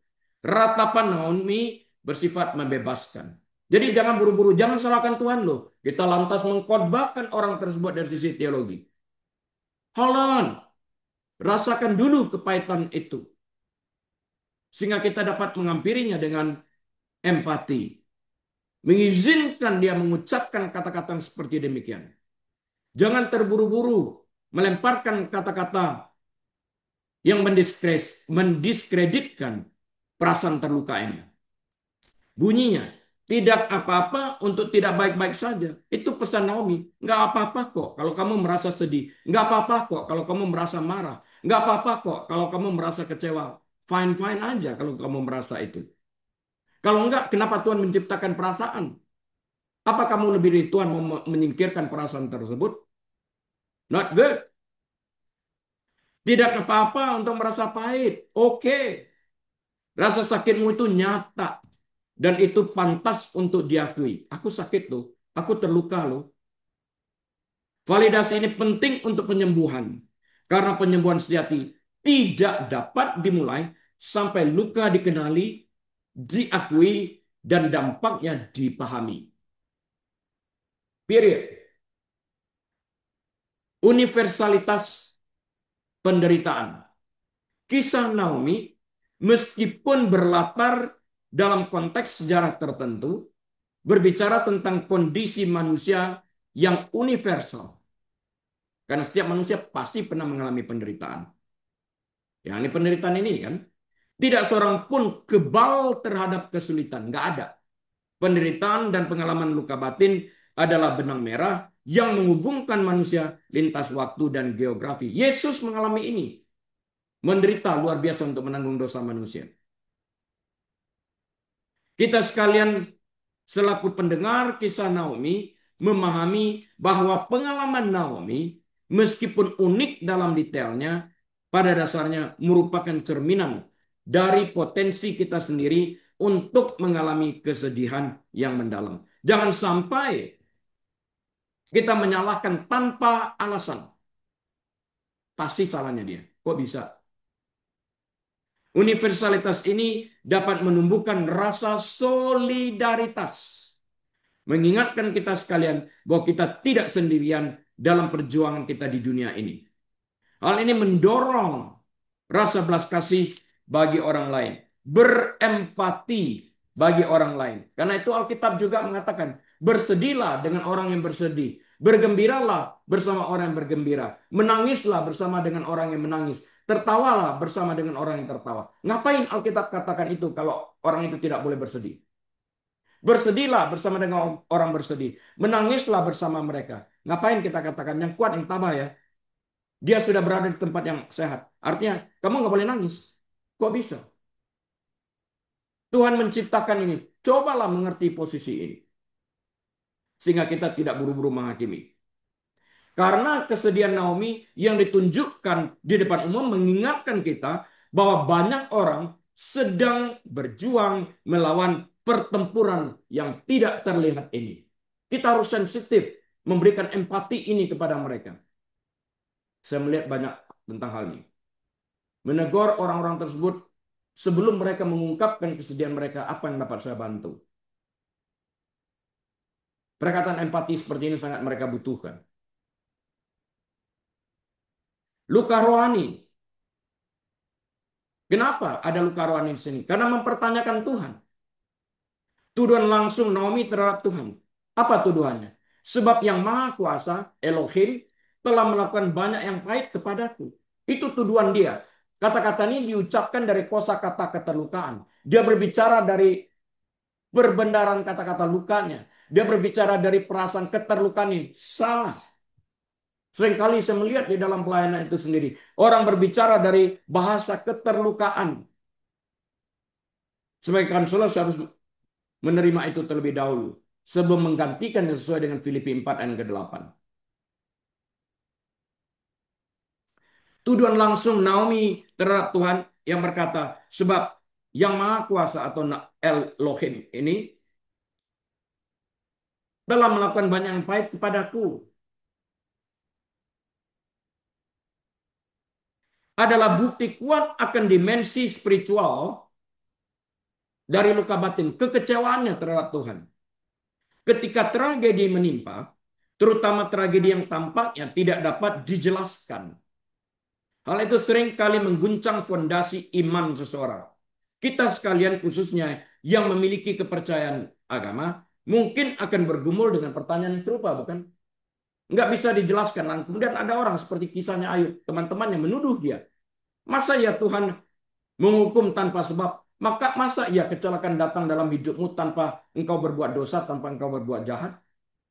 ratapan Naomi bersifat membebaskan. Jadi jangan buru-buru, jangan salahkan Tuhan loh. Kita lantas mengkhotbahkan orang tersebut dari sisi teologi. Hold on, rasakan dulu kepahitan itu. Sehingga kita dapat mengampirinya dengan empati. Mengizinkan dia mengucapkan kata-kata seperti demikian. Jangan terburu-buru melemparkan kata-kata yang mendiskreditkan perasaan terluka ini. Bunyinya, tidak apa-apa untuk tidak baik-baik saja. Itu pesan Naomi. Nggak apa-apa kok kalau kamu merasa sedih. Nggak apa-apa kok kalau kamu merasa marah. Nggak apa-apa kok kalau kamu merasa kecewa. Fine-fine aja kalau kamu merasa itu. Kalau enggak, kenapa Tuhan menciptakan perasaan? Apa kamu lebih dari Tuhan mau menyingkirkan perasaan tersebut? Not good. Tidak apa-apa untuk merasa pahit. Oke. Rasa sakitmu itu nyata. Dan itu pantas untuk diakui. Aku sakit loh. Aku terluka loh. Validasi ini penting untuk penyembuhan. Karena penyembuhan sejati tidak dapat dimulai sampai luka dikenali, diakui, dan dampaknya dipahami. Period. Universalitas penderitaan. Kisah Naomi, meskipun berlatar dalam konteks sejarah tertentu, berbicara tentang kondisi manusia yang universal. Karena setiap manusia pasti pernah mengalami penderitaan. Ya, ini penderitaan ini kan. Tidak seorang pun kebal terhadap kesulitan. Nggak ada. Penderitaan dan pengalaman luka batin adalah benang merah yang menghubungkan manusia lintas waktu dan geografi. Yesus mengalami ini. Menderita luar biasa untuk menanggung dosa manusia. Kita sekalian selaku pendengar kisah Naomi memahami bahwa pengalaman Naomi meskipun unik dalam detailnya pada dasarnya merupakan cerminan dari potensi kita sendiri untuk mengalami kesedihan yang mendalam. Jangan sampai kita menyalahkan tanpa alasan. Pasti salahnya dia. Kok bisa? Universalitas ini dapat menumbuhkan rasa solidaritas. Mengingatkan kita sekalian bahwa kita tidak sendirian dalam perjuangan kita di dunia ini. Hal ini mendorong rasa belas kasih bagi orang lain. Berempati bagi orang lain. Karena itu Alkitab juga mengatakan, bersedihlah dengan orang yang bersedih. Bergembiralah bersama orang yang bergembira. Menangislah bersama dengan orang yang menangis. Tertawalah bersama dengan orang yang tertawa. Ngapain Alkitab katakan itu kalau orang itu tidak boleh bersedih? Bersedihlah bersama dengan orang bersedih. Menangislah bersama mereka. Ngapain kita katakan yang kuat, yang tabah ya? Dia sudah berada di tempat yang sehat. Artinya, kamu nggak boleh nangis. Kok bisa? Tuhan menciptakan ini. Cobalah mengerti posisi ini. Sehingga kita tidak buru-buru menghakimi. Karena kesedihan Naomi yang ditunjukkan di depan umum mengingatkan kita bahwa banyak orang sedang berjuang melawan pertempuran yang tidak terlihat ini. Kita harus sensitif memberikan empati ini kepada mereka. Saya melihat banyak tentang hal ini. Menegur orang-orang tersebut sebelum mereka mengungkapkan kesedihan mereka, apa yang dapat saya bantu. Perkataan empati seperti ini sangat mereka butuhkan. Luka rohani. Kenapa ada luka rohani di sini? Karena mempertanyakan Tuhan. Tuduhan langsung Naomi terhadap Tuhan. Apa tuduhannya? Sebab yang maha kuasa, Elohim, telah melakukan banyak yang pahit kepadaku. Itu tuduhan dia. Kata-kata ini diucapkan dari kosakata keterlukaan. Dia berbicara dari perbendaharaan kata-kata lukanya. Dia berbicara dari perasaan keterlukaan ini. Salah. Seringkali saya melihat di dalam pelayanan itu sendiri. Orang berbicara dari bahasa keterlukaan. Sebagai konselor saya harus menerima itu terlebih dahulu. Sebelum menggantikan yang sesuai dengan Filipi 4 ayat ke-8. Tuduhan langsung Naomi terhadap Tuhan yang berkata, sebab yang maha kuasa atau Elohim ini telah melakukan banyak yang baik kepadaku. Adalah bukti kuat akan dimensi spiritual dari luka batin, kekecewaannya terhadap Tuhan. Ketika tragedi menimpa, terutama tragedi yang tampaknya tidak dapat dijelaskan. Hal itu sering kali mengguncang fondasi iman seseorang. Kita sekalian khususnya yang memiliki kepercayaan agama, mungkin akan bergumul dengan pertanyaan yang serupa, bukan? Nggak bisa dijelaskan. Nah, kemudian ada orang seperti kisahnya Ayub, teman-teman yang menuduh dia. Masa ya Tuhan menghukum tanpa sebab? Maka masa ya kecelakaan datang dalam hidupmu tanpa engkau berbuat dosa, tanpa engkau berbuat jahat?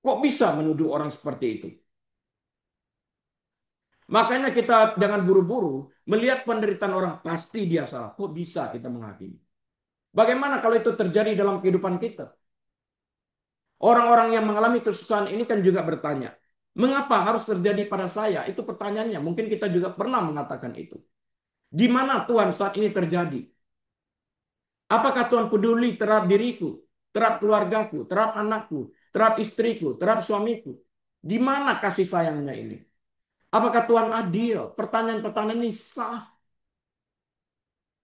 Kok bisa menuduh orang seperti itu? Makanya kita jangan buru-buru melihat penderitaan orang pasti dia salah. Kok bisa kita menghakimi? Bagaimana kalau itu terjadi dalam kehidupan kita? Orang-orang yang mengalami kesusahan ini kan juga bertanya, mengapa harus terjadi pada saya? Itu pertanyaannya. Mungkin kita juga pernah mengatakan itu. Di mana Tuhan saat ini terjadi? Apakah Tuhan peduli terhadap diriku, terhadap keluargaku, terhadap anakku, terhadap istriku, terhadap suamiku? Di mana kasih sayangnya ini? Apakah Tuhan adil? Pertanyaan-pertanyaan ini sah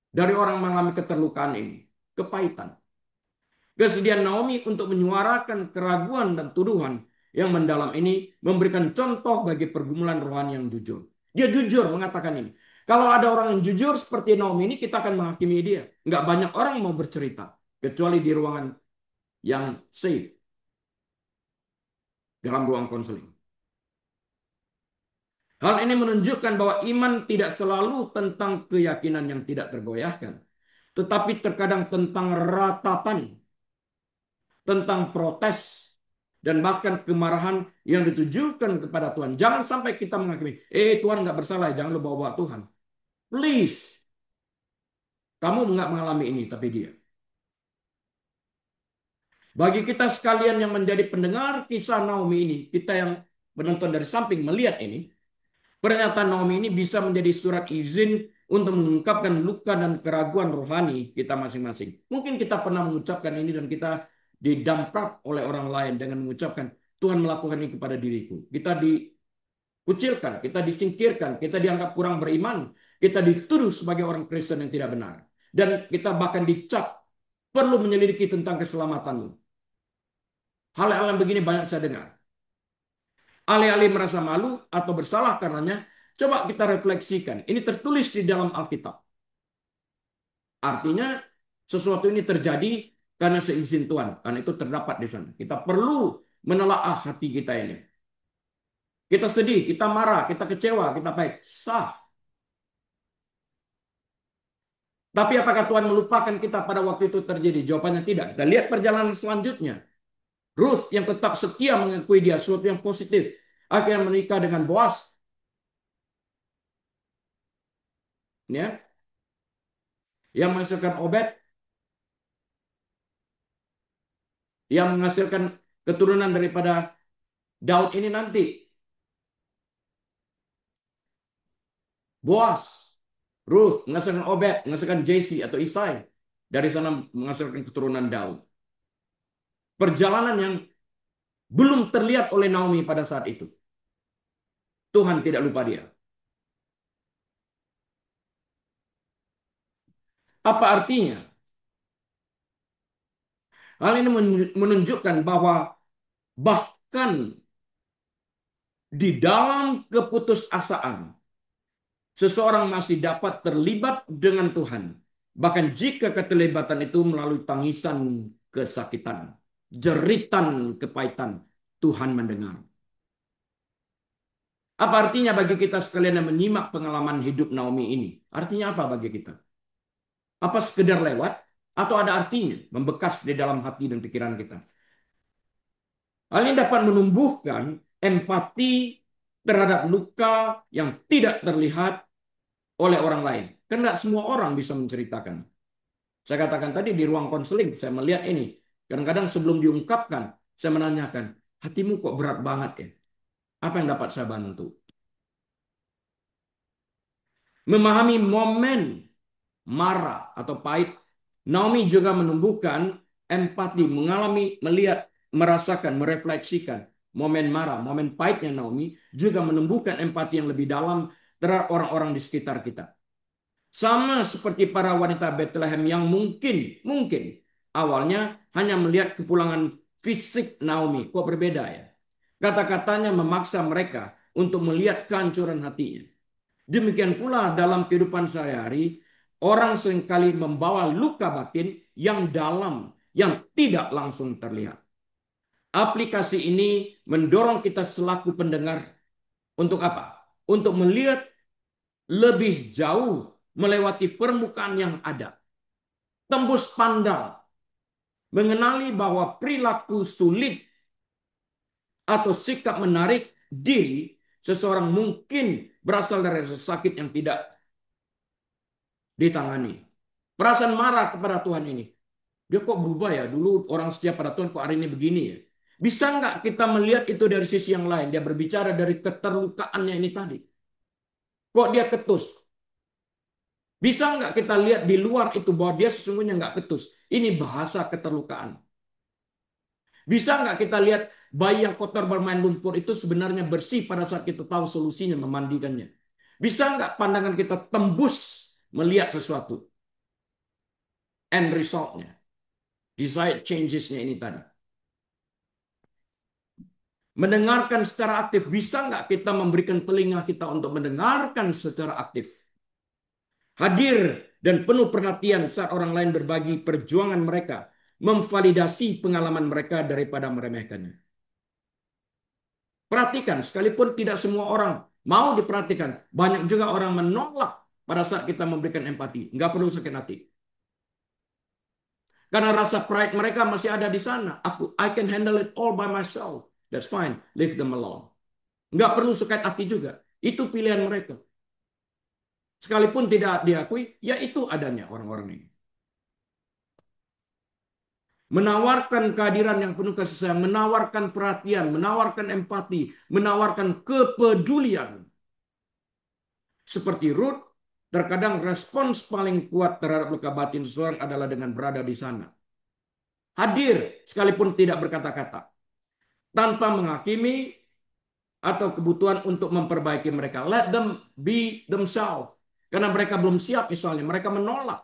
dari orang mengalami keterlukaan ini. Kepahitan. Kesedihan Naomi untuk menyuarakan keraguan dan tuduhan yang mendalam ini memberikan contoh bagi pergumulan rohani yang jujur. Dia jujur mengatakan ini. Kalau ada orang yang jujur seperti Naomi ini, kita akan menghakimi dia. Nggak banyak orang mau bercerita, kecuali di ruangan yang safe, dalam ruang konseling. Hal ini menunjukkan bahwa iman tidak selalu tentang keyakinan yang tidak tergoyahkan, tetapi terkadang tentang ratapan, tentang protes, dan bahkan kemarahan yang ditujukan kepada Tuhan. Jangan sampai kita menghakimi, Tuhan nggak bersalah, jangan lu bawa-bawa Tuhan. Please, kamu nggak mengalami ini, tapi dia. Bagi kita sekalian yang menjadi pendengar kisah Naomi ini, kita yang menonton dari samping melihat ini, pernyataan Naomi ini bisa menjadi surat izin untuk mengungkapkan luka dan keraguan rohani kita masing-masing. Mungkin kita pernah mengucapkan ini dan kita didamprat oleh orang lain dengan mengucapkan, Tuhan melakukan ini kepada diriku. Kita dikucilkan, kita disingkirkan, kita dianggap kurang beriman, kita dituduh sebagai orang Kristen yang tidak benar. Dan kita bahkan dicap perlu menyelidiki tentang keselamatanmu. Hal-hal yang begini banyak saya dengar. Alih-alih merasa malu atau bersalah karenanya, coba kita refleksikan. Ini tertulis di dalam Alkitab. Artinya sesuatu ini terjadi karena seizin Tuhan. Karena itu terdapat di sana. Kita perlu menelaah hati kita ini. Kita sedih, kita marah, kita kecewa, kita baik. Sah. Tapi apakah Tuhan melupakan kita pada waktu itu terjadi? Jawabannya tidak. Kita lihat perjalanan selanjutnya. Ruth yang tetap setia mengakui dia sesuatu yang positif. Akhirnya menikah dengan Boaz. Ya, yang menghasilkan Obed, yang menghasilkan keturunan daripada Daud ini nanti. Boaz, Ruth, menghasilkan Obed, menghasilkan Jesse atau Isai. Dari sana menghasilkan keturunan Daud. Perjalanan yang belum terlihat oleh Naomi pada saat itu. Tuhan tidak lupa dia. Apa artinya? Hal ini menunjukkan bahwa bahkan di dalam keputusasaan, seseorang masih dapat terlibat dengan Tuhan. Bahkan jika keterlibatan itu melalui tangisan kesakitan, jeritan kepahitan, Tuhan mendengar. Apa artinya bagi kita sekalian yang menyimak pengalaman hidup Naomi ini? Artinya apa bagi kita? Apa sekedar lewat? Atau ada artinya membekas di dalam hati dan pikiran kita? Hal ini dapat menumbuhkan empati terhadap luka yang tidak terlihat oleh orang lain. Karena semua orang bisa menceritakan. Saya katakan tadi di ruang konseling, saya melihat ini. Kadang-kadang sebelum diungkapkan, saya menanyakan, hatimu kok berat banget ya? Apa yang dapat saya bantu? Memahami momen marah atau pahit, Naomi juga menumbuhkan empati, mengalami, melihat, merasakan, merefleksikan momen marah, momen pahitnya Naomi, juga menumbuhkan empati yang lebih dalam terhadap orang-orang di sekitar kita. Sama seperti para wanita Bethlehem yang mungkin awalnya hanya melihat kepulangan fisik Naomi. Kok berbeda ya? Kata-katanya memaksa mereka untuk melihat kehancuran hatinya. Demikian pula dalam kehidupan sehari-hari, orang seringkali membawa luka batin yang dalam, yang tidak langsung terlihat. Aplikasi ini mendorong kita selaku pendengar untuk apa? Untuk melihat lebih jauh melewati permukaan yang ada. Tembus pandang, mengenali bahwa perilaku sulit atau sikap menarik diri seseorang mungkin berasal dari rasa sakit yang tidak ditangani. Perasaan marah kepada Tuhan ini. Dia kok berubah ya? Dulu orang setia pada Tuhan kok hari ini begini ya? Bisa nggak kita melihat itu dari sisi yang lain? Dia berbicara dari keterlukaannya ini tadi. Kok dia ketus? Bisa nggak kita lihat di luar itu bahwa dia sesungguhnya nggak ketus? Ini bahasa keterlukaan. Bisa nggak kita lihat bayi yang kotor bermain lumpur itu sebenarnya bersih pada saat kita tahu solusinya memandikannya? Bisa nggak pandangan kita tembus melihat sesuatu? End resultnya. Desired changesnya ini tadi. Mendengarkan secara aktif. Bisa nggak kita memberikan telinga kita untuk mendengarkan secara aktif? Hadir dan penuh perhatian saat orang lain berbagi perjuangan mereka. Memvalidasi pengalaman mereka daripada meremehkannya. Perhatikan, sekalipun tidak semua orang mau diperhatikan. Banyak juga orang menolak pada saat kita memberikan empati. Nggak perlu sakit hati. Karena rasa pride mereka masih ada di sana. I can handle it all by myself. That's fine. Leave them alone. Nggak perlu sakit hati juga. Itu pilihan mereka. Sekalipun tidak diakui, ya itu adanya orang-orang ini. Menawarkan kehadiran yang penuh kasih sayang, menawarkan perhatian, menawarkan empati, menawarkan kepedulian. Seperti Ruth, terkadang respons paling kuat terhadap luka batin seseorang adalah dengan berada di sana. Hadir sekalipun tidak berkata-kata. Tanpa menghakimi atau kebutuhan untuk memperbaiki mereka. Let them be themselves. Karena mereka belum siap misalnya. Mereka menolak.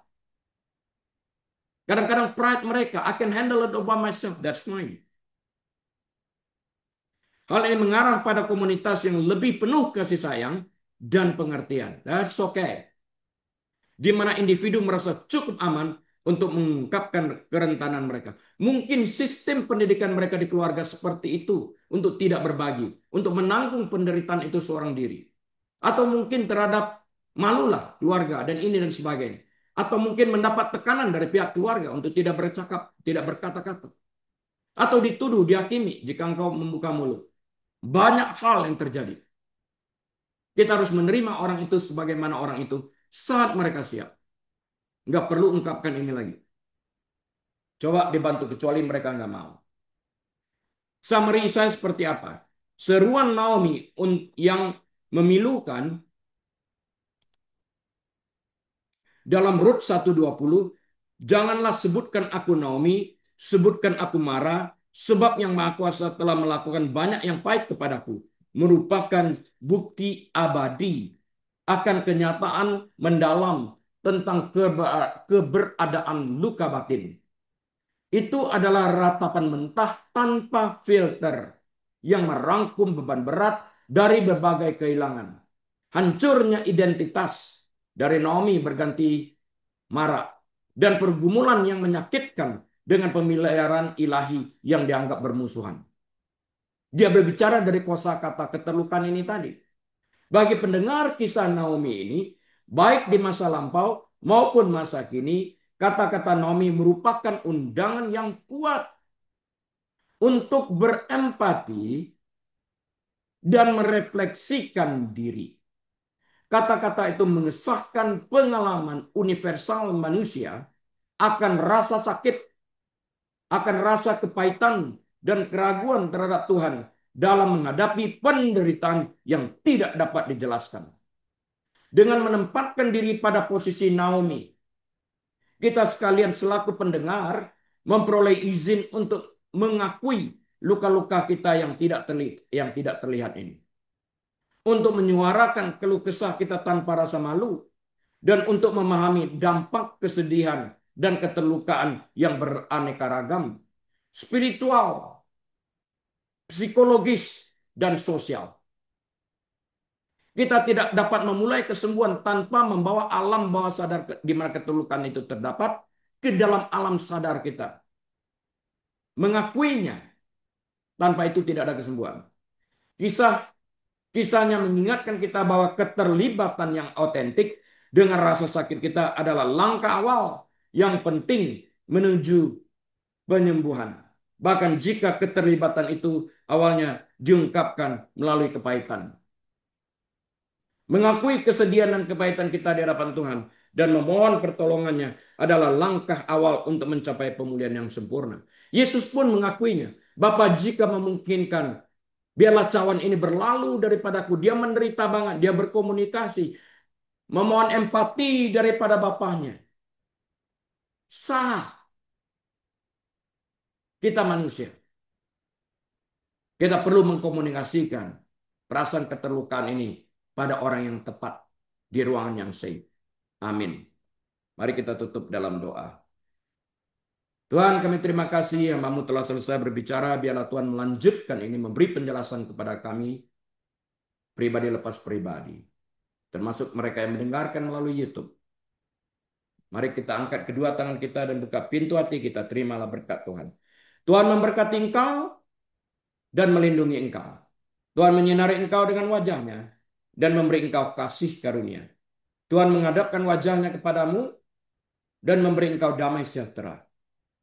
Kadang-kadang pride mereka. I can handle it all by myself. That's fine. Hal ini mengarah pada komunitas yang lebih penuh kasih sayang dan pengertian. That's okay. Di mana individu merasa cukup aman untuk mengungkapkan kerentanan mereka. Mungkin sistem pendidikan mereka di keluarga seperti itu untuk tidak berbagi, untuk menanggung penderitaan itu seorang diri. Atau mungkin terhadap malulah keluarga dan ini dan sebagainya. Atau mungkin mendapat tekanan dari pihak keluarga untuk tidak bercakap, tidak berkata-kata. Atau dituduh, dihakimi jika engkau membuka mulut. Banyak hal yang terjadi. Kita harus menerima orang itu sebagaimana orang itu saat mereka siap. Nggak perlu ungkapkan ini lagi. Coba dibantu kecuali mereka nggak mau. Summary saya seperti apa? Seruan Naomi yang memilukan dalam Rut 1:20, janganlah sebutkan aku Naomi, sebutkan aku Mara, sebab yang Maha Kuasa telah melakukan banyak yang pahit kepadaku, merupakan bukti abadi akan kenyataan mendalam tentang keberadaan luka batin. Itu adalah ratapan mentah tanpa filter yang merangkum beban berat dari berbagai kehilangan. Hancurnya identitas dari Naomi berganti Mara dan pergumulan yang menyakitkan dengan pemeliharaan ilahi yang dianggap bermusuhan. Dia berbicara dari kosakata keterlukaan ini tadi. Bagi pendengar kisah Naomi ini, baik di masa lampau maupun masa kini, kata-kata Naomi merupakan undangan yang kuat untuk berempati dan merefleksikan diri. Kata-kata itu mengesahkan pengalaman universal manusia akan rasa sakit, akan rasa kepahitan dan keraguan terhadap Tuhan dalam menghadapi penderitaan yang tidak dapat dijelaskan. Dengan menempatkan diri pada posisi Naomi, kita sekalian selaku pendengar memperoleh izin untuk mengakui luka-luka kita yang tidak terlihat ini. Untuk menyuarakan keluh kesah kita tanpa rasa malu. Dan untuk memahami dampak kesedihan dan keterlukaan yang beraneka ragam. Spiritual, psikologis, dan sosial. Kita tidak dapat memulai kesembuhan tanpa membawa alam bawah sadar di mana keterlukaan itu terdapat ke dalam alam sadar kita. Mengakuinya, tanpa itu tidak ada kesembuhan. Kisahnya mengingatkan kita bahwa keterlibatan yang otentik dengan rasa sakit kita adalah langkah awal yang penting menuju penyembuhan. Bahkan jika keterlibatan itu awalnya diungkapkan melalui kepahitan. Mengakui kesedihan dan kepahitan kita di hadapan Tuhan dan memohon pertolongannya adalah langkah awal untuk mencapai pemulihan yang sempurna. Yesus pun mengakuinya. Bapa, jika memungkinkan, biarlah cawan ini berlalu daripadaku. Dia menderita banget, dia berkomunikasi, memohon empati daripada Bapaknya. Sah, kita manusia. Kita perlu mengkomunikasikan perasaan keterlukaan ini pada orang yang tepat di ruangan yang safe. Amin. Mari kita tutup dalam doa. Tuhan, kami terima kasih hamba-Mu telah selesai berbicara. Biarlah Tuhan melanjutkan ini, memberi penjelasan kepada kami, pribadi lepas pribadi. Termasuk mereka yang mendengarkan melalui YouTube. Mari kita angkat kedua tangan kita dan buka pintu hati kita. Terimalah berkat Tuhan. Tuhan memberkati engkau dan melindungi engkau. Tuhan menyinari engkau dengan wajahnya dan memberi engkau kasih karunia. Tuhan menghadapkan wajahnya kepadamu dan memberi engkau damai sejahtera.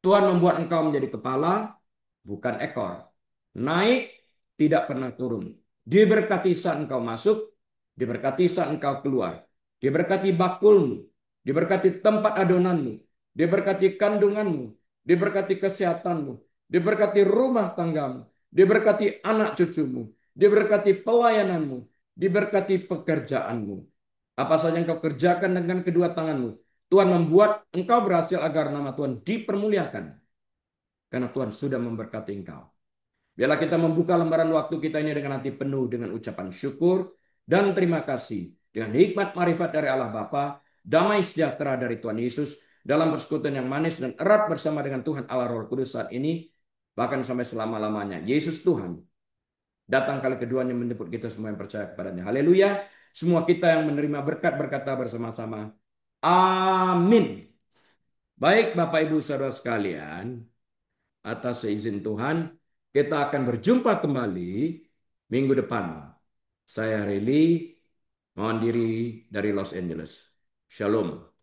Tuhan membuat engkau menjadi kepala, bukan ekor. Naik, tidak pernah turun. Diberkati saat engkau masuk, diberkati saat engkau keluar. Diberkati bakulmu, diberkati tempat adonanmu, diberkati kandunganmu, diberkati kesehatanmu, diberkati rumah tanggamu, diberkati anak cucumu, diberkati pelayananmu, diberkati pekerjaanmu. Apa saja yang kau kerjakan dengan kedua tanganmu, Tuhan membuat engkau berhasil agar nama Tuhan dipermuliakan. Karena Tuhan sudah memberkati engkau. Biarlah kita membuka lembaran waktu kita ini dengan hati penuh dengan ucapan syukur dan terima kasih. Dengan hikmat marifat dari Allah Bapa, damai sejahtera dari Tuhan Yesus, dalam persekutuan yang manis dan erat bersama dengan Tuhan Allah Roh Kudus saat ini, bahkan sampai selama-lamanya. Yesus Tuhan, datang kali keduanya menjemput kita semua yang percaya kepadanya. Haleluya. Semua kita yang menerima berkat berkata bersama-sama, amin. Baik Bapak Ibu Saudara sekalian, atas seizin Tuhan, kita akan berjumpa kembali minggu depan. Saya Rili, mohon diri dari Los Angeles. Shalom.